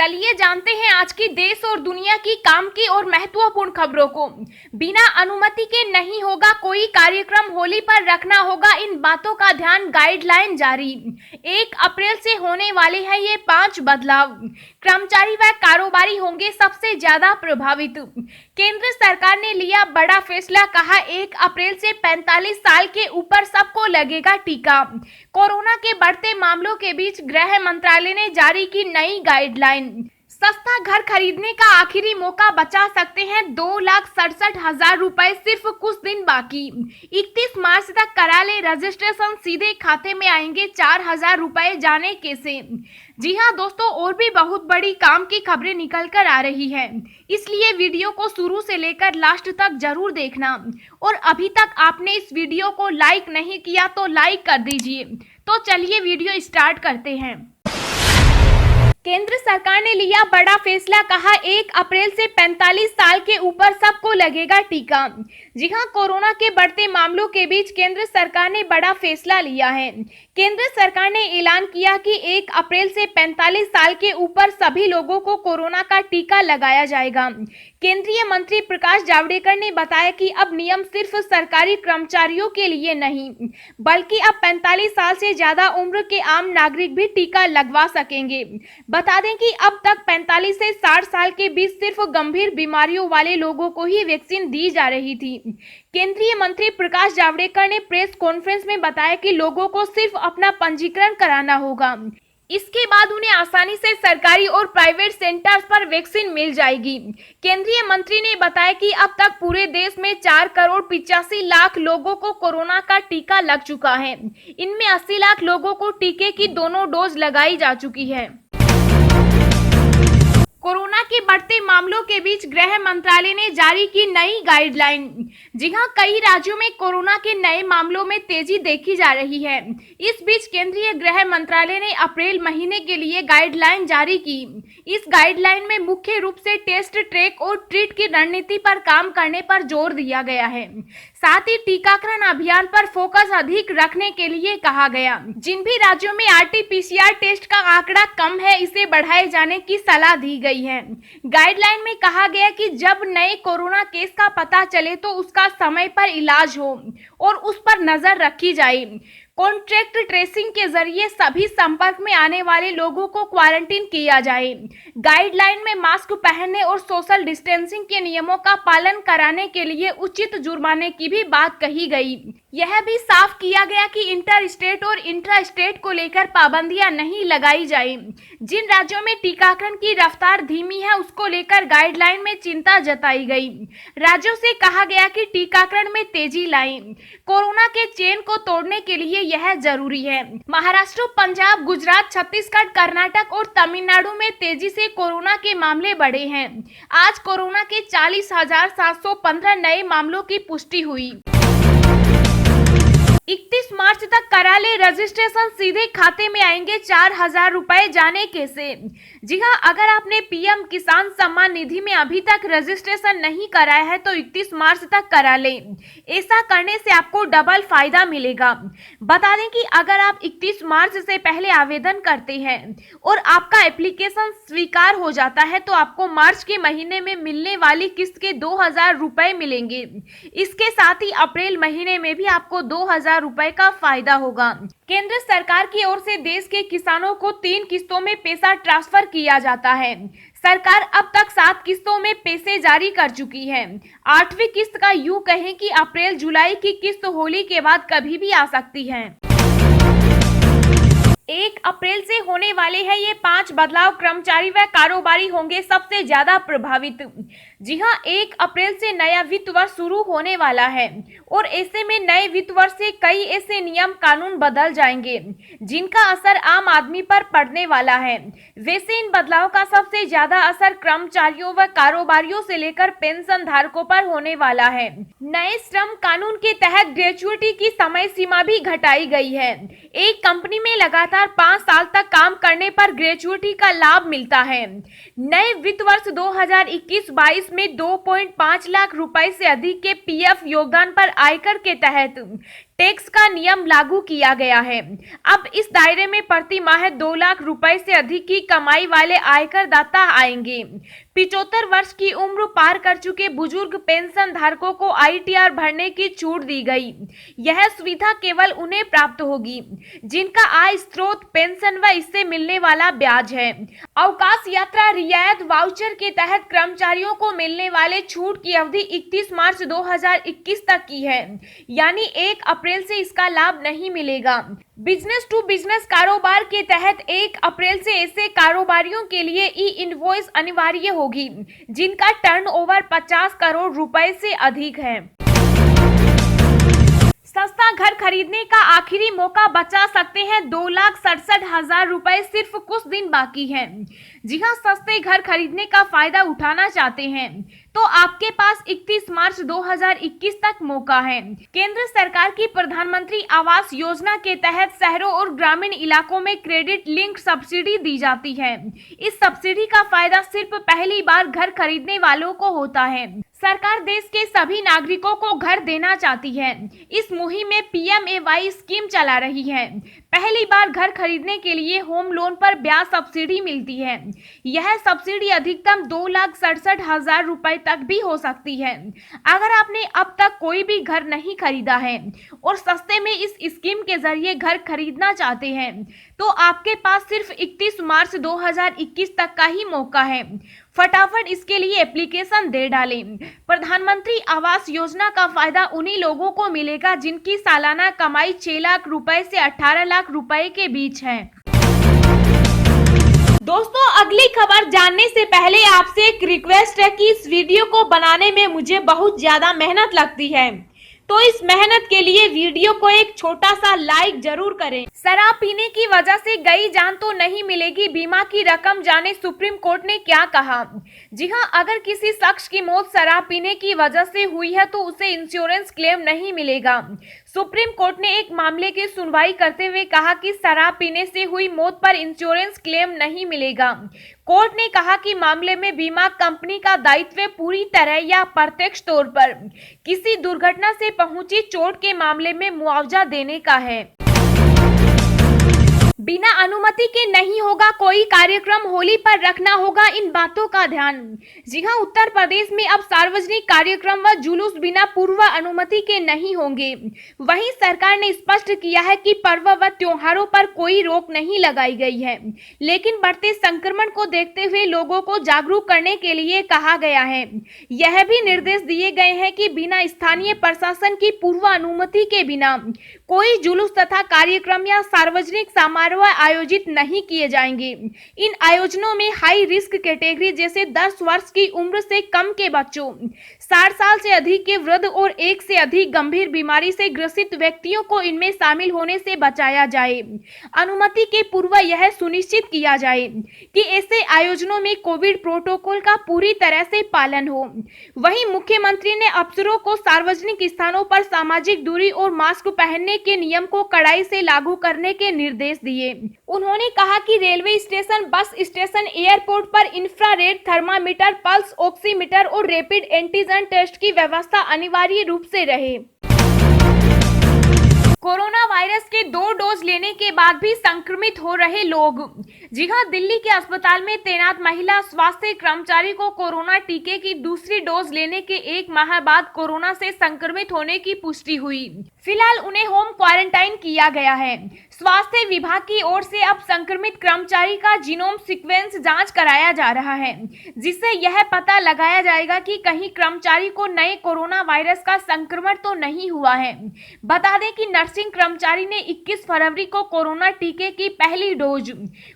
चलिए जानते हैं आज की देश और दुनिया की काम की और महत्वपूर्ण खबरों को। बिना अनुमति के नहीं होगा कोई कार्यक्रम, होली पर रखना होगा इन बातों का ध्यान, गाइडलाइन जारी। 1 अप्रैल से होने वाले हैं ये 5 बदलाव। कर्मचारी व कारोबारी होंगे सबसे ज्यादा प्रभावित। केंद्र सरकार ने लिया बड़ा फैसला, कहा 1 अप्रैल से 45 साल के ऊपर सबको लगेगा टीका। कोरोना के बढ़ते मामलों के बीच गृह मंत्रालय ने जारी की नई गाइडलाइन। सस्ता घर खरीदने का आखिरी मौका, बचा सकते हैं 2,67,000 रुपए, सिर्फ कुछ दिन बाकी। 31 मार्च तक करा ले रजिस्ट्रेशन, सीधे खाते में आएंगे 4,000 रुपए, जाने कैसे। जी हां दोस्तों, और भी बहुत बड़ी काम की खबरें निकल कर आ रही है, इसलिए वीडियो को शुरू से लेकर लास्ट तक जरूर देखना। और अभी तक आपने इस वीडियो को लाइक नहीं किया तो लाइक कर दीजिए। तो चलिए वीडियो स्टार्ट करते हैं। केंद्र सरकार ने लिया बड़ा फैसला, कहा 1 अप्रैल से 45 साल के ऊपर सबको लगेगा टीका। जी हां, कोरोना के बढ़ते मामलों के बीच केंद्र सरकार ने बड़ा फैसला लिया है। केंद्र सरकार ने ऐलान किया कि 1 अप्रैल से 45 साल के ऊपर सभी लोगों को कोरोना का टीका लगाया जाएगा। केंद्रीय मंत्री प्रकाश जावड़ेकर ने बताया कि अब नियम सिर्फ सरकारी कर्मचारियों के लिए नहीं, बल्कि अब 45 साल से ज्यादा उम्र के आम नागरिक भी टीका लगवा सकेंगे। बता दें कि अब तक 45 से 60 साल के बीच सिर्फ गंभीर बीमारियों वाले लोगों को ही वैक्सीन दी जा रही थी। केंद्रीय मंत्री प्रकाश जावड़ेकर ने प्रेस कॉन्फ्रेंस में बताया कि लोगों को सिर्फ अपना पंजीकरण कराना होगा, इसके बाद उन्हें आसानी से सरकारी और प्राइवेट सेंटर्स पर वैक्सीन मिल जाएगी। केंद्रीय मंत्री ने बताया कि अब तक पूरे देश में 4,85,00,000 लोगों को कोरोना का टीका लग चुका है। इनमें 80 लाख लोगों को टीके की दोनों डोज लगाई जा चुकी है। कोरोना के बढ़ते मामलों के बीच गृह मंत्रालय ने जारी की नई गाइडलाइन। जी हां, कई राज्यों में कोरोना के नए मामलों में तेजी देखी जा रही है। इस बीच केंद्रीय गृह मंत्रालय ने अप्रैल महीने के लिए गाइडलाइन जारी की। इस गाइडलाइन में मुख्य रूप से टेस्ट, ट्रैक और ट्रीट की रणनीति पर काम करने पर जोर दिया गया है। साथ ही टीकाकरण अभियान पर फोकस अधिक रखने के लिए कहा गया। जिन भी राज्यों में RT-PCR टेस्ट का आंकड़ा कम है, इसे बढ़ाए जाने की सलाह दी गई है। गाइडलाइन में कहा गया कि जब नए कोरोना केस का पता चले तो उसका समय पर इलाज हो और उस पर नजर रखी जाए। कॉन्ट्रैक्ट ट्रेसिंग के जरिए सभी संपर्क में आने वाले लोगों को क्वारंटीन किया जाए। गाइडलाइन में मास्क पहनने और सोशल डिस्टेंसिंग के नियमों का पालन कराने के लिए उचित जुर्माने की भी बात कही गई। यह भी साफ किया गया कि इंटर स्टेट और इंट्रा स्टेट को लेकर पाबंदियां नहीं लगाई जाए। जिन राज्यों में टीकाकरण की रफ्तार धीमी है, उसको लेकर गाइडलाइन में चिंता जताई गई। राज्यों से कहा गया कि टीकाकरण में तेजी लाएं। कोरोना के चेन को तोड़ने के लिए यह जरूरी है। महाराष्ट्र, पंजाब, गुजरात, छत्तीसगढ़, कर्नाटक और तमिलनाडु में तेजी से कोरोना के मामले बढ़े हैं। आज कोरोना के 40,715 नए मामलों की पुष्टि हुई। 31 मार्च तक करा ले रजिस्ट्रेशन, सीधे खाते में आएंगे 4,000 रुपए, जाने कैसे। जी हां, अगर आपने PM किसान सम्मान निधि में अभी तक रजिस्ट्रेशन नहीं कराया है तो 31 मार्च तक करा ले। ऐसा करने से आपको डबल फायदा मिलेगा। बता दें कि अगर आप 31 मार्च से पहले आवेदन करते हैं और आपका एप्लीकेशन स्वीकार हो जाता है तो आपको मार्च के महीने में मिलने वाली किस्त के 2,000 रुपए मिलेंगे। इसके साथ ही अप्रैल महीने में भी आपको 2,000 रुपए का फायदा होगा। केंद्र सरकार की ओर से देश के किसानों को 3 किस्तों में पैसा ट्रांसफर किया जाता है। सरकार अब तक 7 किस्तों में पैसे जारी कर चुकी है। 8वीं किस्त का यूं कहें कि अप्रैल जुलाई की किस्त होली के बाद कभी भी आ सकती है। 1 अप्रैल से होने वाले हैं ये 5 बदलाव, कर्मचारी व कारोबारी होंगे सबसे ज्यादा प्रभावित। जी हां, 1 अप्रैल से नया वित्त वर्ष शुरू होने वाला है और ऐसे में नए वित्त वर्ष से कई ऐसे नियम कानून बदल जाएंगे जिनका असर आम आदमी पर पड़ने वाला है। वैसे इन बदलाव का सबसे ज्यादा असर कर्मचारियों व कारोबारियों से लेकर पेंशन धारकों पर होने वाला है। नए श्रम कानून के तहत ग्रेच्युटी की समय सीमा भी घटाई गई है। एक कंपनी में लगातार 5 साल तक काम करने पर ग्रेच्युटी का लाभ मिलता है। नए वित्त वर्ष 2021-22 में 2.5 लाख रुपए से अधिक के PF योगदान पर आयकर के तहत टैक्स का नियम लागू किया गया है। अब इस दायरे में प्रति माह 2 लाख रुपए से अधिक की कमाई वाले आयकर दाता आएंगे। 75 वर्ष की उम्र पार कर चुके बुजुर्ग पेंशन धारकों को आईटीआर भरने की छूट दी गई। यह सुविधा केवल उन्हें प्राप्त होगी जिनका आय स्रोत पेंशन व इससे मिलने वाला ब्याज है। अवकाश यात्रा रियायत वाउचर के तहत कर्मचारियों को मिलने वाले छूट की अवधि 31 मार्च 2021 तक की है, यानी 1 अप्रैल से इसका लाभ नहीं मिलेगा। बिजनेस टू बिजनेस कारोबार के तहत 1 अप्रैल से ऐसे कारोबारियों के लिए ई इनवॉइस अनिवार्य होगी जिनका टर्नओवर 50 करोड़ रुपए से अधिक है। सस्ता घर खरीदने का आखिरी मौका बचा सकते हैं 2,67,000 रुपए, सिर्फ कुछ दिन बाकी हैं। जी हां, सस्ते घर खरीदने का फायदा उठाना चाहते हैं तो आपके पास 31 मार्च 2021 तक मौका है। केंद्र सरकार की प्रधानमंत्री आवास योजना के तहत शहरों और ग्रामीण इलाकों में क्रेडिट लिंक सब्सिडी दी जाती है। इस सब्सिडी का फायदा सिर्फ पहली बार घर खरीदने वालों को होता है। सरकार देश के सभी नागरिकों को घर देना चाहती है। इस मुहिम में PMAY स्कीम चला रही है। पहली बार घर खरीदने के लिए होम लोन पर ब्याज सब्सिडी मिलती है। यह सब्सिडी अधिकतम 2,67,000 रुपए तक भी हो सकती है। अगर आपने अब तक कोई भी घर नहीं खरीदा है और सस्ते में इस स्कीम के जरिए घर खरीदना चाहते हैं तो आपके पास सिर्फ 31 मार्च 2021 तक का ही मौका है। फटाफट इसके लिए एप्लीकेशन दे डालें। प्रधानमंत्री आवास योजना का फायदा उन्हीं लोगों को मिलेगा जिनकी सालाना कमाई 6 लाख रुपए से 18 लाख रुपए के बीच है। दोस्तों, अगली खबर जानने से पहले आपसे एक रिक्वेस्ट है कि इस वीडियो को बनाने में मुझे बहुत ज्यादा मेहनत लगती है, तो इस मेहनत के लिए वीडियो को एक छोटा सा लाइक जरूर करें। शराब पीने की वजह से गई जान तो नहीं मिलेगी, बीमा की रकम जाने सुप्रीम कोर्ट ने क्या कहा। जी हां, अगर किसी शख्स की मौत शराब पीने की वजह से हुई है तो उसे इंश्योरेंस क्लेम नहीं मिलेगा। सुप्रीम कोर्ट ने एक मामले की सुनवाई करते हुए कहा कि शराब पीने से हुई मौत पर इंश्योरेंस क्लेम नहीं मिलेगा। कोर्ट ने कहा कि मामले में बीमा कंपनी का दायित्व पूरी तरह या प्रत्यक्ष तौर पर किसी दुर्घटना से पहुंची चोट के मामले में मुआवजा देने का है। बिना अनुमति के नहीं होगा कोई कार्यक्रम, होली पर रखना होगा इन बातों का ध्यान। जी हां, उत्तर प्रदेश में अब सार्वजनिक कार्यक्रम व जुलूस बिना पूर्व अनुमति के नहीं होंगे। वहीं सरकार ने स्पष्ट किया है कि पर्व व त्योहारों पर कोई रोक नहीं लगाई गई है, लेकिन बढ़ते संक्रमण को देखते हुए लोगों को जागरूक करने के लिए कहा गया है। यह भी निर्देश दिए गए हैं कि बिना स्थानीय प्रशासन की पूर्व अनुमति के बिना कोई जुलूस तथा कार्यक्रम या सार्वजनिक समारोह आयोजित नहीं किए जाएंगे। इन आयोजनों में हाई रिस्क कैटेगरी जैसे 10 वर्ष की उम्र से कम के बच्चों, 60 साल से अधिक के वृद्ध और 1 से अधिक गंभीर बीमारी से ग्रसित व्यक्तियों को इनमें शामिल होने से बचाया जाए। अनुमति के पूर्व यह सुनिश्चित किया जाए कि ऐसे आयोजनों में कोविड प्रोटोकॉल का पूरी तरह से पालन हो। वहीं मुख्यमंत्री ने अफसरों को सार्वजनिक स्थानों पर सामाजिक दूरी और मास्क पहनने के नियम को कड़ाई से लागू करने के निर्देश दिए। उन्होंने कहा कि railway station, bus station, airport पर इंफ्रारेड थर्मामीटर, पल्स ऑक्सीमीटर और रैपिड एंटीजन टेस्ट की व्यवस्था अनिवार्य रूप से रहे। कोरोना वायरस के 2 डोज लेने के बाद भी संक्रमित हो रहे लोग। जी हां, दिल्ली के अस्पताल में तैनात महिला स्वास्थ्य कर्मचारी को कोरोना टीके की दूसरी डोज लेने के 1 माह बाद कोरोना से संक्रमित होने की पुष्टि हुई। फिलहाल उन्हें होम क्वारंटाइन किया गया है। स्वास्थ्य विभाग की ओर से अब संक्रमित कर्मचारी का जीनोम सीक्वेंस जांच कराया जा रहा है, जिससे यह पता लगाया जाएगा कि कहीं कर्मचारी को नए कोरोना वायरस का संक्रमण तो नहीं हुआ है। बता दें कि नर्सिंग कर्मचारी ने 21 फरवरी को कोरोना टीके की पहली डोज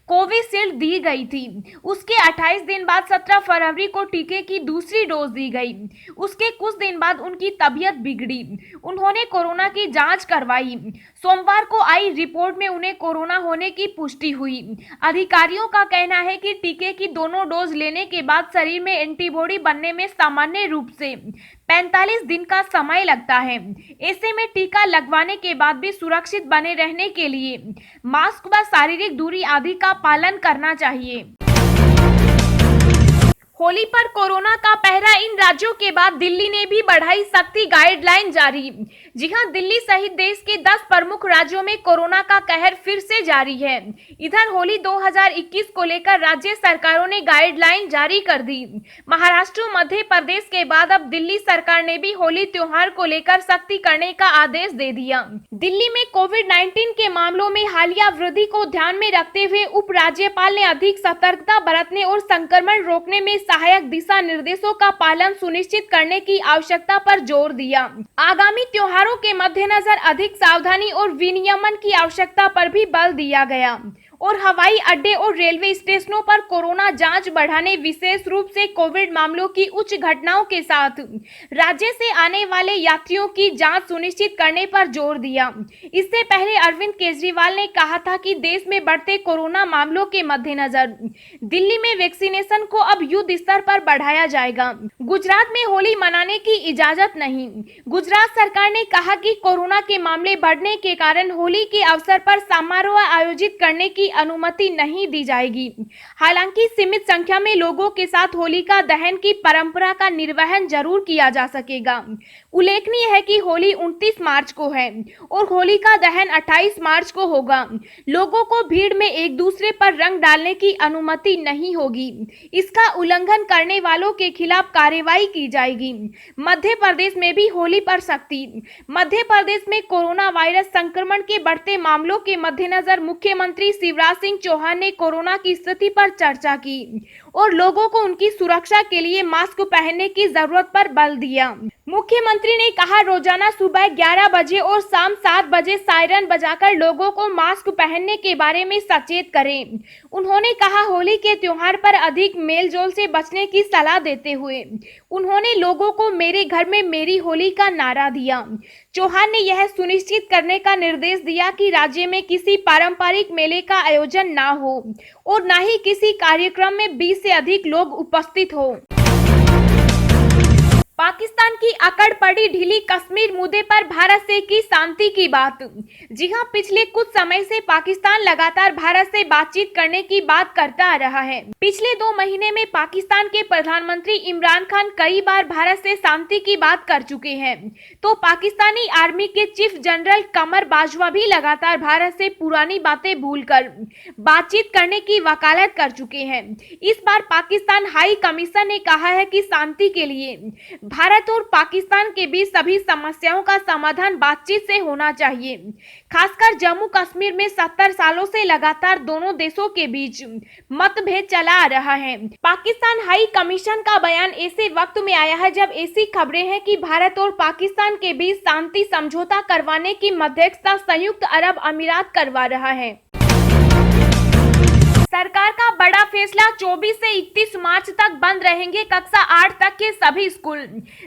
कोविशील्ड दी गई थी। उसके 28 दिन बाद 17 फरवरी को टीके की दूसरी डोज दी गई। उसके कुछ दिन बाद उनकी तबीयत बिगड़ी, उन्होंने कोरोना की जांच करवाई। सोमवार को आई रिपोर्ट में उन्हें कोरोना होने की पुष्टि हुई। अधिकारियों का कहना है कि टीके की दोनों डोज लेने के बाद शरीर में एंटीबॉडी बनने में सामान्य रूप से 45 दिन का समय लगता है। ऐसे में टीका लगवाने के बाद भी सुरक्षित बने रहने के लिए मास्क व शारीरिक दूरी आदि का पालन करना चाहिए। होली पर कोरोना का पहरा, इन राज्यों के बाद दिल्ली ने भी बढ़ाई सख्ती गाइडलाइन जारी। जी हां, दिल्ली सहित देश के 10 प्रमुख राज्यों में कोरोना का कहर फिर से जारी है। इधर होली 2021 को लेकर राज्य सरकारों ने गाइडलाइन जारी कर दी। महाराष्ट्र, मध्य प्रदेश के बाद अब दिल्ली सरकार ने भी होली त्योहार को लेकर सख्ती करने का आदेश दे दिया। दिल्ली में कोविड-19 के मामलों में हालिया वृद्धि को ध्यान में रखते हुए उप राज्यपाल ने अधिक सतर्कता बरतने और संक्रमण रोकने में सहायक दिशा निर्देशों का पालन सुनिश्चित करने की आवश्यकता पर जोर दिया। आगामी त्योहारों के मद्देनजर अधिक सावधानी और विनियमन की आवश्यकता पर भी बल दिया गया और हवाई अड्डे और रेलवे स्टेशनों पर कोरोना जांच बढ़ाने, विशेष रूप से कोविड मामलों की उच्च घटनाओं के साथ राज्य से आने वाले यात्रियों की जांच सुनिश्चित करने पर जोर दिया। इससे पहले अरविंद केजरीवाल ने कहा था कि देश में बढ़ते कोरोना मामलों के मद्देनजर दिल्ली में वैक्सीनेशन को अब युद्ध स्तर पर बढ़ाया जाएगा। गुजरात में होली मनाने की इजाजत नहीं। गुजरात सरकार ने कहा कि कोरोना के मामले बढ़ने के कारण होली के अवसर पर समारोह आयोजित करने की अनुमति नहीं दी जाएगी। हालांकि सीमित संख्या में लोगों के साथ होलिका दहन की परंपरा का निर्वहन जरूर किया जा सकेगा। उल्लेखनीय है कि होली 29 मार्च को है और होलिका दहन 28 मार्च को होगा। लोगों को भीड़ में एक दूसरे पर रंग डालने की अनुमति नहीं होगी। इसका उल्लंघन करने वालों के खिलाफ कार्रवाई की जाएगी। मध्य प्रदेश में भी होली पर सख्ती। मध्य प्रदेश में कोरोना वायरस संक्रमण के बढ़ते मामलों के मद्देनजर मुख्यमंत्री शिवराज सिंह चौहान ने कोरोना की स्थिति पर चर्चा की और लोगों को उनकी सुरक्षा के लिए मास्क पहनने की जरूरत पर बल दिया। मुख्यमंत्री ने कहा, रोजाना सुबह 11 बजे और शाम 7 बजे सायरन बजाकर लोगों को मास्क पहनने के बारे में सचेत करें। उन्होंने कहा, होली के त्योहार पर अधिक मेलजोल से बचने की सलाह देते हुए उन्होंने लोगों को मेरे घर में मेरी होली का नारा दिया। चौहान ने यह सुनिश्चित करने का निर्देश दिया कि राज्य में किसी पारंपरिक मेले का आयोजन ना हो और न ही किसी कार्यक्रम में 20 से अधिक लोग उपस्थित हो। पाकिस्तान की अकड़ पड़ी ढीली कश्मीर मुद्दे पर भारत से की शांति की बात। जी हां, पिछले कुछ समय से पाकिस्तान लगातार भारत से बातचीत करने की बात करता आ रहा है। पिछले 2 महीने में पाकिस्तान के प्रधानमंत्री इमरान खान कई बार भारत से शांति की बात कर चुके हैं, तो पाकिस्तानी आर्मी के चीफ जनरल कमर बाजवा भी लगातार भारत से पुरानी बातें भूलकर बातचीत करने की वकालत कर चुके हैं। इस बार पाकिस्तान हाई कमीशन ने कहा है कि शांति के लिए भारत और पाकिस्तान के बीच सभी समस्याओं का समाधान बातचीत से होना चाहिए। खासकर जम्मू कश्मीर में 70 सालों से लगातार दोनों देशों के बीच मतभेद चला आ रहा है। पाकिस्तान हाई कमीशन का बयान ऐसे वक्त में आया है जब ऐसी खबरें हैं कि भारत और पाकिस्तान के बीच शांति समझौता करवाने की मध्यस्थता संयुक्त अरब अमीरात करवा रहा है। सरकार का बड़ा फैसला, 24 से 31 मार्च तक बंद रहेंगे कक्षा 8 तक के सभी स्कूल।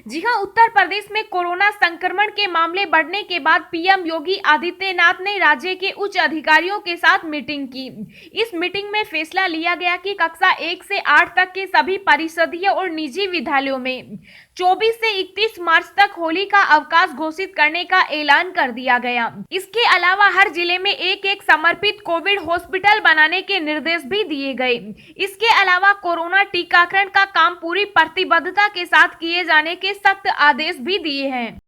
जी हां, उत्तर प्रदेश में कोरोना संक्रमण के मामले बढ़ने के बाद पीएम योगी आदित्यनाथ ने राज्य के उच्च अधिकारियों के साथ मीटिंग की। इस मीटिंग में फैसला लिया गया कि कक्षा 1 से 8 तक के सभी परिषदीय और निजी विद्यालयों में 24 से 31 मार्च तक होली का अवकाश घोषित करने का ऐलान कर दिया गया। इसके अलावा हर जिले में एक समर्पित कोविड हॉस्पिटल बनाने के निर्देश भी दिए गए। इसके अलावा कोरोना टीकाकरण का काम पूरी प्रतिबद्धता के साथ किए जाने के सख्त आदेश भी दिए हैं।